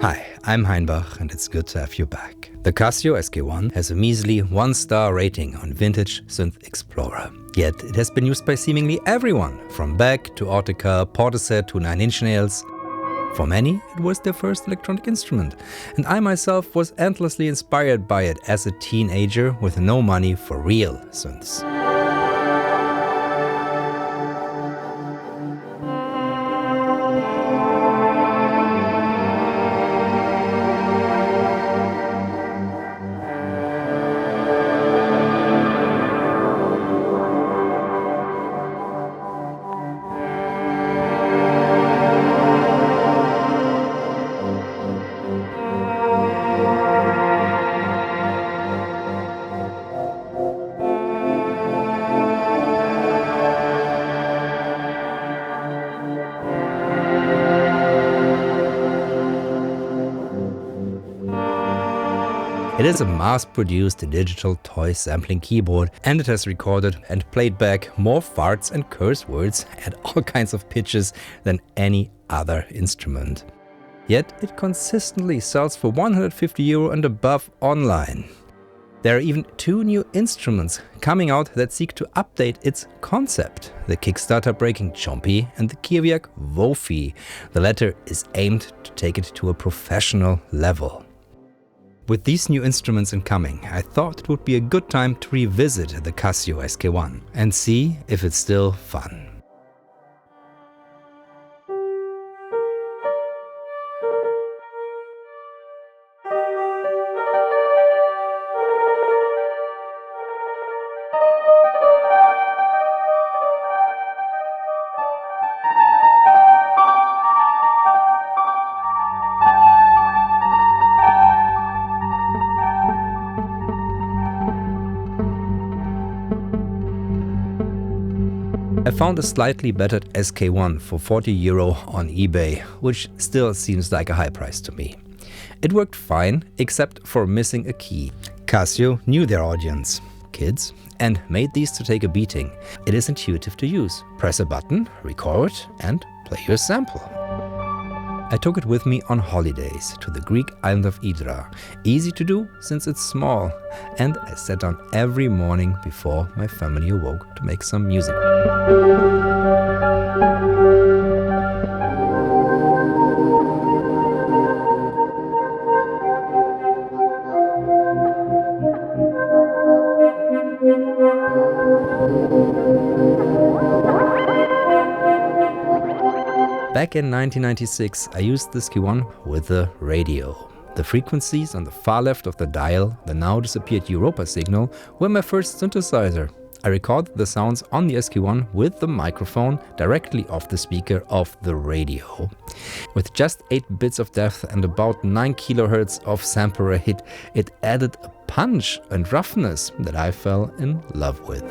Hi, I'm Heinbach and it's good to have you back. The Casio SK-1 has a measly 1-star rating on Vintage Synth Explorer. Yet it has been used by seemingly everyone, from Beck to Autica, Portishead to Nine Inch Nails. For many, it was their first electronic instrument, and I myself was endlessly inspired by it as a teenager with no money for real synths. It is a mass-produced digital toy sampling keyboard, and it has recorded and played back more farts and curse words at all kinds of pitches than any other instrument. Yet it consistently sells for €150 and above online. There are even 2 new instruments coming out that seek to update its concept: the Kickstarter breaking Chompy and the Kiwiak Wofi. The latter is aimed to take it to a professional level. With these new instruments incoming, I thought it would be a good time to revisit the Casio SK-1 and see if it's still fun. I found a slightly battered SK-1 for €40 on eBay, which still seems like a high price to me. It worked fine, except for missing a key. Casio knew their audience, kids, and made these to take a beating. It is intuitive to use. Press a button, record, and play your sample. I took it with me on holidays to the Greek island of Hydra. Easy to do since it's small, and I sat down every morning before my family awoke to make some music. Back in 1996, I used the SK-1 with a radio. The frequencies on the far left of the dial, the now disappeared Europa signal, were my first synthesizer. I recorded the sounds on the SK-1 with the microphone directly off the speaker of the radio. With just 8 bits of depth and about 9 kHz of sample rate, it added a punch and roughness that I fell in love with.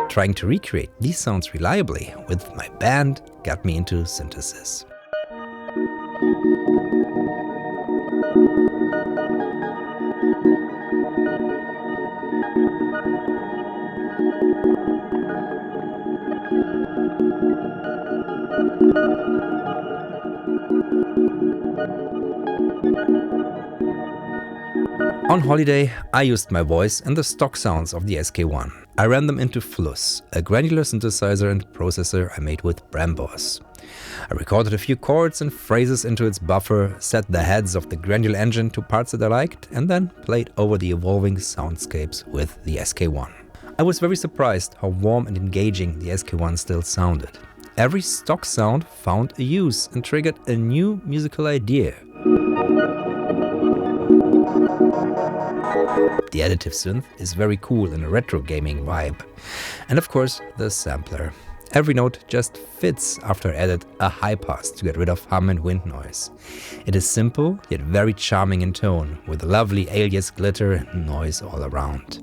Trying to recreate these sounds reliably with my band got me into synthesis. On holiday, I used my voice and the stock sounds of the SK-1. I ran them into Fluss, a granular synthesizer and processor I made with Brambos. I recorded a few chords and phrases into its buffer, set the heads of the granular engine to parts that I liked, and then played over the evolving soundscapes with the SK-1. I was very surprised how warm and engaging the SK-1 still sounded. Every stock sound found a use and triggered a new musical idea. The additive synth is very cool in a retro gaming vibe. And of course, the sampler. Every note just fits after I added a high pass to get rid of hum and wind noise. It is simple, yet very charming in tone, with a lovely alias glitter and noise all around.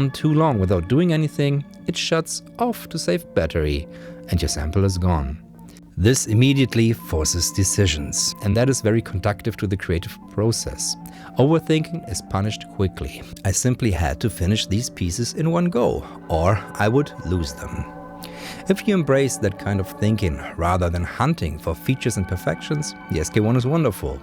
on too long without doing anything, it shuts off to save battery and your sample is gone. This immediately forces decisions, and that is very conducive to the creative process. Overthinking is punished quickly. I simply had to finish these pieces in one go, or I would lose them. If you embrace that kind of thinking rather than hunting for features and perfections, the SK-1 is wonderful.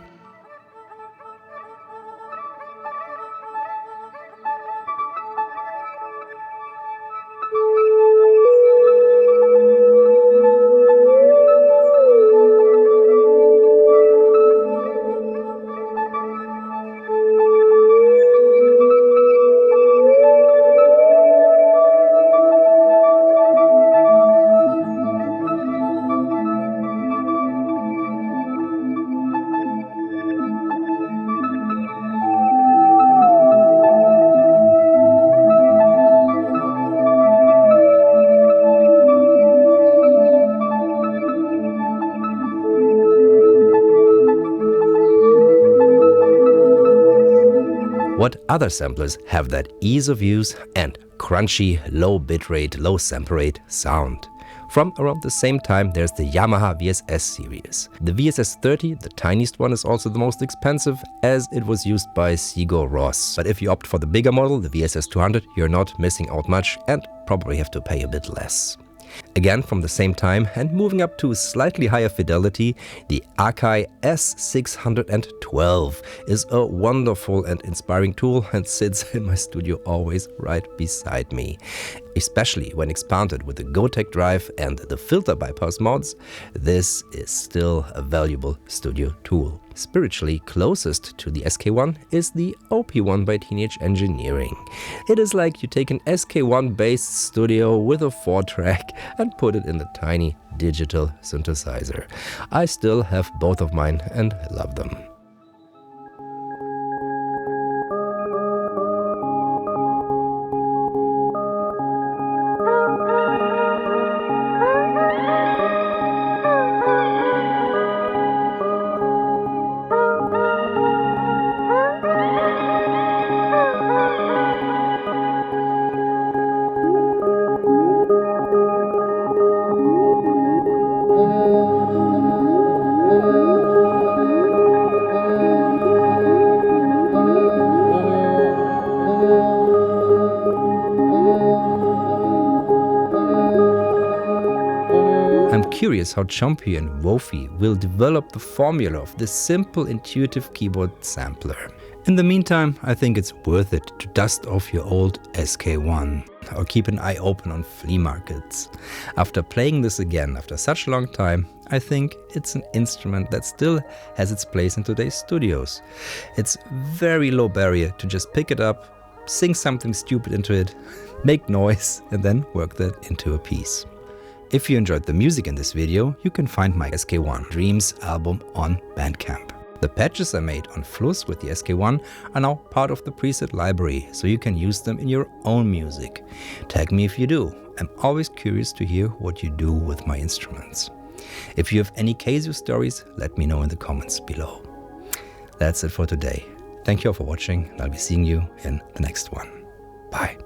What other samplers have that ease of use and crunchy, low bitrate, low sample rate sound? From around the same time, there's the Yamaha VSS series. The VSS-30, the tiniest one, is also the most expensive, as it was used by Sigur Rós. But if you opt for the bigger model, the VSS-200, you're not missing out much and probably have to pay a bit less. Again, from the same time and moving up to slightly higher fidelity, the Akai S612 is a wonderful and inspiring tool and sits in my studio always right beside me. Especially when expanded with the Gotek drive and the filter bypass mods, this is still a valuable studio tool. Spiritually closest to the SK-1 is the OP-1 by Teenage Engineering. It is like you take an SK-1 based studio with a 4-track and put it in a tiny digital synthesizer. I still have both of mine and love them. I'm curious how Chompy and Wofi will develop the formula of this simple, intuitive keyboard sampler. In the meantime, I think it's worth it to dust off your old SK-1 or keep an eye open on flea markets. After playing this again after such a long time, I think it's an instrument that still has its place in today's studios. It's very low barrier to just pick it up, sing something stupid into it, make noise, and then work that into a piece. If you enjoyed the music in this video, you can find my SK-1 Dreams album on Bandcamp. The patches I made on Fluss with the SK-1 are now part of the preset library, so you can use them in your own music. Tag me if you do. I'm always curious to hear what you do with my instruments. If you have any Casio stories, let me know in the comments below. That's it for today. Thank you all for watching, and I'll be seeing you in the next one. Bye.